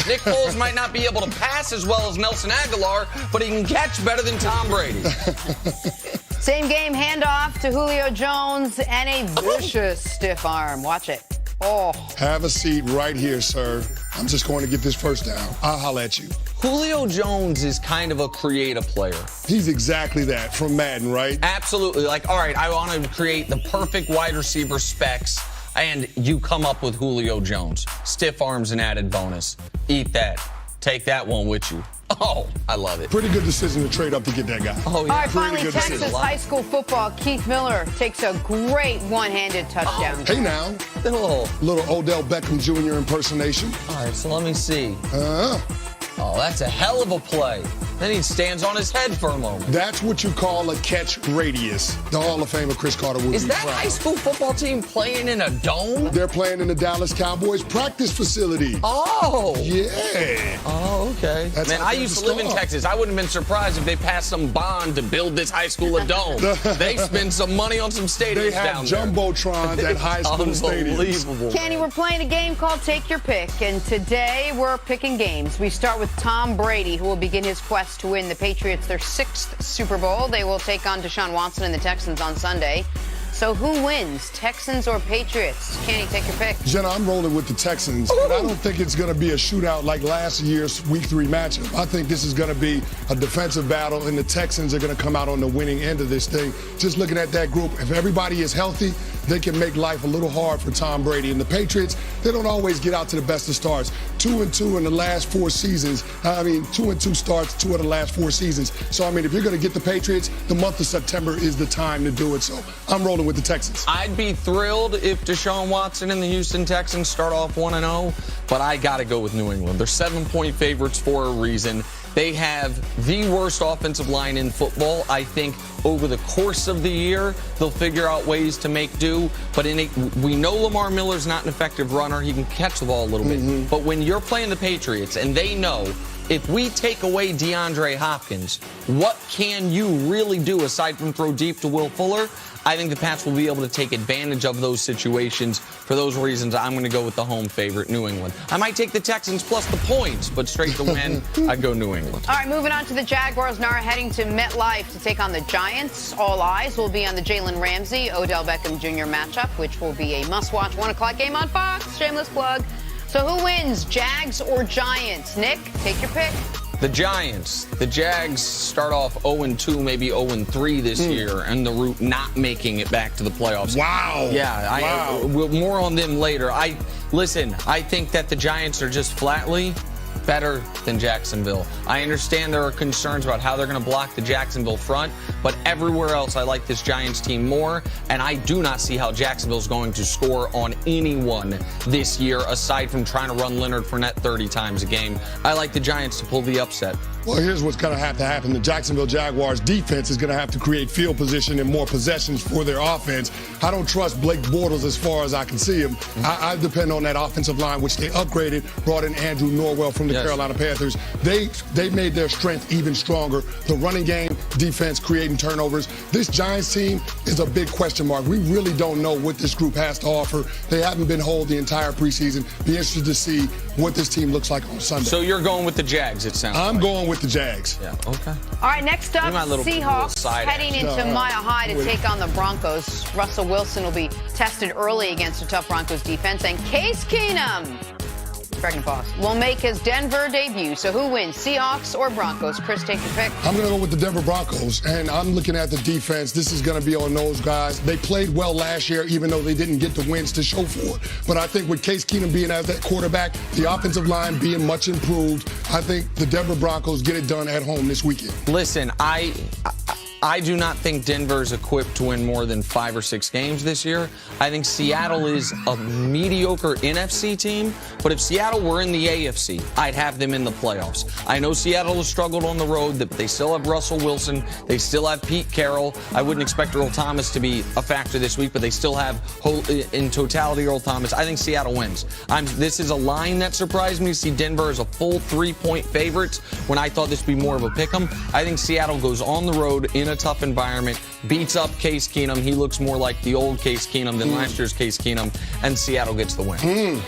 Nick Foles might not be able to pass as well as Nelson Aguilar, but he can catch better than Tom Brady. Same game handoff to Julio Jones and a vicious stiff arm. Watch it. Oh. Have a seat right here, sir. I'm just going to get this first down. I'll holler at you. Julio Jones is kind of a creative player. He's exactly that from Madden, right? Absolutely. Like, all right, I want to create the perfect wide receiver specs, and you come up with Julio Jones. Stiff arms and added bonus. Eat that. Take that one with you. Oh, I love it. Pretty good decision to trade up to get that guy. Oh, yeah. All right, finally, good Texas decision. high school football. Keith Miller takes a great one-handed touchdown. Hey now, little Odell Beckham Jr. impersonation. All right, so let me see. Oh, that's a hell of a play. Then he stands on his head for a moment. That's what you call a catch radius. The Hall of Famer Chris Carter would Is be that proud. high school football team playing in a dome? They're playing in the Dallas Cowboys practice facility. Oh. Yeah. Oh, okay. That's Man, how I things used to live in start. Texas. I wouldn't have been surprised if they passed some bond to build this high school a dome. They spend some money on some stadiums They have down there. jumbotrons at high school stadiums. Unbelievable. Kenny, we're playing a game called Take Your Pick, and today we're picking games. We start with Tom Brady, who will begin his quest to win the Patriots their 6th Super Bowl. They will take on Deshaun Watson and the Texans on Sunday. So who wins, Texans or Patriots? Kenny, take your pick. Jenna, I'm rolling with the Texans, and I don't think it's going to be a shootout like last year's Week 3 matchup. I think this is going to be a defensive battle, and the Texans are going to come out on the winning end of this thing. Just looking at that group, if everybody is healthy, they can make life a little hard for Tom Brady. And the Patriots, they don't always get out to the best of starts. 2-2 in the last 4 seasons. 2-2 starts 2 of the last 4 seasons. So, if you're going to get the Patriots, the month of September is the time to do it. So I'm rolling with the Texans. I'd be thrilled if Deshaun Watson and the Houston Texans start off 1-0, but I got to go with New England. They're 7-point favorites for a reason. They have the worst offensive line in football. I think over the course of the year, they'll figure out ways to make do. But we know Lamar Miller's not an effective runner. He can catch the ball a little bit. But when you're playing the Patriots and they know if we take away DeAndre Hopkins, what can you really do aside from throw deep to Will Fuller? I think the Pats will be able to take advantage of those situations. For those reasons, I'm going to go with the home favorite, New England. I might take the Texans plus the points, but straight to win, I'd go New England. All right, moving on to the Jaguars. Now heading to MetLife to take on the Giants. All eyes will be on the Jalen Ramsey, Odell Beckham Jr. matchup, which will be a must-watch 1 o'clock game on Fox. Shameless plug. So who wins, Jags or Giants? Nick, take your pick. The Giants. The Jags start off 0-2, maybe 0-3 this year, and the route not making it back to the playoffs. Wow. Yeah, more on them later. I think that the Giants are just flatly better than Jacksonville. I understand there are concerns about how they're going to block the Jacksonville front, but everywhere else I like this Giants team more, and I do not see how Jacksonville's going to score on anyone this year aside from trying to run Leonard Fournette 30 times a game. I like the Giants to pull the upset. Well, here's what's going to have to happen. The Jacksonville Jaguars defense is going to have to create field position and more possessions for their offense. I don't trust Blake Bortles as far as I can see him. I depend on that offensive line, which they upgraded, brought in Andrew Norwell from the Carolina Panthers. They made their strength even stronger. The running game, defense, creating turnovers. This Giants team is a big question mark. We really don't know what this group has to offer. They haven't been whole the entire preseason. Be interested to see what this team looks like on Sunday. So you're going with the Jags, it sounds I'm like. going with the Jags. Yeah, okay. All right, next up, Seahawks heading into Mile High to take on the Broncos. Russell Wilson will be tested early against a tough Broncos defense, and Case Keenum will make his Denver debut. So who wins, Seahawks or Broncos? Chris, take your pick. I'm going to go with the Denver Broncos, and I'm looking at the defense. This is going to be on those guys. They played well last year, even though they didn't get the wins to show for it. But I think with Case Keenum being as that quarterback, the offensive line being much improved, I think the Denver Broncos get it done at home this weekend. Listen, I do not think Denver is equipped to win more than 5 or 6 games this year. I think Seattle is a mediocre NFC team, but if Seattle were in the AFC, I'd have them in the playoffs. I know Seattle has struggled on the road, but they still have Russell Wilson. They still have Pete Carroll. I wouldn't expect Earl Thomas to be a factor this week, but they still have, in totality, Earl Thomas. I think Seattle wins. This is a line that surprised me to see Denver as a full 3-point favorite when I thought this would be more of a pick'em. I think Seattle goes on the road in a tough environment, beats up Case Keenum. He looks more like the old Case Keenum than last year's Case Keenum, and Seattle gets the win.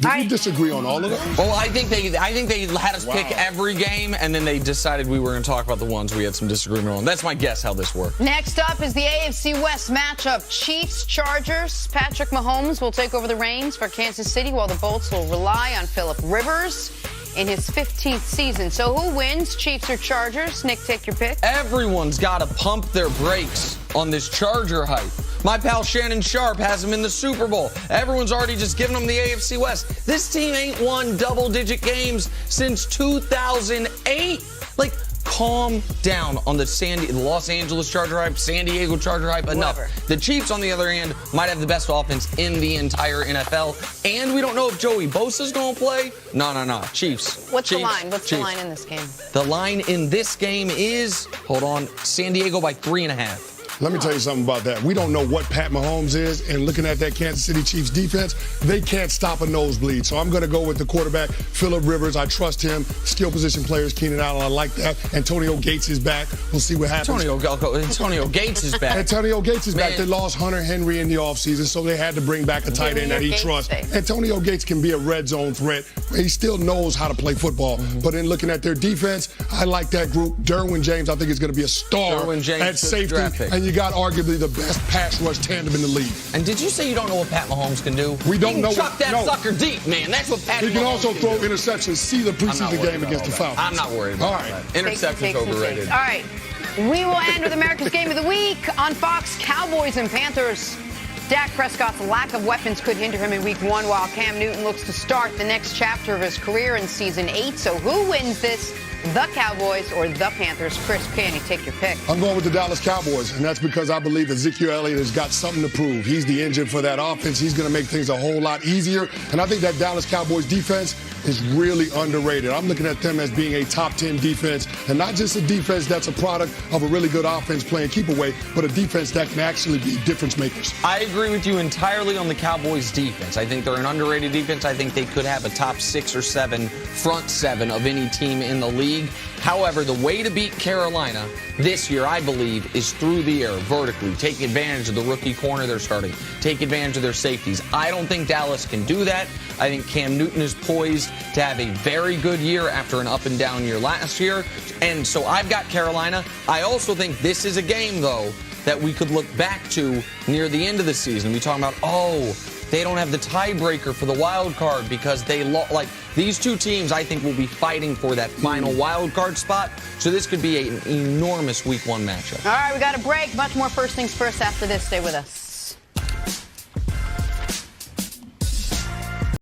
Did we disagree on all of them? Well, I think they had us pick every game, and then they decided we were going to talk about the ones we had some disagreement on. That's my guess how this worked. Next up is the AFC West matchup. Chiefs-Chargers. Patrick Mahomes will take over the reins for Kansas City, while the Bolts will rely on Phillip Rivers in his 15th season. So who wins, Chiefs or Chargers? Nick, take your pick. Everyone's got to pump their brakes on this Charger hype. My pal Shannon Sharp has him in the Super Bowl. Everyone's already just giving him the AFC West. This team ain't won double-digit games since 2008. Like, calm down on the Los Angeles Charger hype, San Diego Charger hype. Enough. The Chiefs, on the other hand, might have the best offense in the entire NFL. And we don't know if Joey Bosa's going to play. No. Chiefs. What's Chiefs, the line? What's Chiefs. the line in this game? The line in this game is, hold on, San Diego by 3.5. Let me tell you something about that. We don't know what Pat Mahomes is, and looking at that Kansas City Chiefs defense, they can't stop a nosebleed. So I'm going to go with the quarterback, Phillip Rivers. I trust him. Skill position players, Keenan Allen, I like that. Antonio Gates is back. We'll see what happens. Antonio Gates is back. Antonio Gates is back. They lost Hunter Henry in the offseason, so they had to bring back a tight end that he trusts. Antonio Gates can be a red zone threat. He still knows how to play football. But in looking at their defense, I like that group. Derwin James, I think, is going to be a star at safety. And you got arguably the best pass rush tandem in the league. And did you say you don't know what Pat Mahomes can do? We don't know. Chuck that sucker deep, man. That's what Pat Mahomes can do. He can also throw interceptions. See the preseason game against the Falcons. I'm not worried about that. Interceptions overrated. All right. We will end with America's Game of the Week on Fox. Cowboys and Panthers. Dak Prescott's lack of weapons could hinder him in Week 1, while Cam Newton looks to start the next chapter of his career in Season 8. So who wins this? The Cowboys or the Panthers? Chris Canny, take your pick. I'm going with the Dallas Cowboys, and that's because I believe Ezekiel Elliott has got something to prove. He's the engine for that offense. He's going to make things a whole lot easier, and I think that Dallas Cowboys defense is really underrated. I'm looking at them as being a top 10 defense, and not just a defense that's a product of a really good offense playing keep away, but a defense that can actually be difference makers. I agree with you entirely on the Cowboys defense. I think they're an underrated defense. I think they could have a top 6 or 7 front 7 of any team in the league. However, the way to beat Carolina this year, I believe, is through the air, vertically. Take advantage of the rookie corner they're starting. Take advantage of their safeties. I don't think Dallas can do that. I think Cam Newton is poised to have a very good year after an up-and-down year last year. And so I've got Carolina. I also think this is a game, though, that we could look back to near the end of the season. We talk about, they don't have the tiebreaker for the wild card because they these two teams, I think, will be fighting for that final wild card spot. So this could be an enormous Week 1 matchup. All right, we got a break. Much more First Things First after this. Stay with us.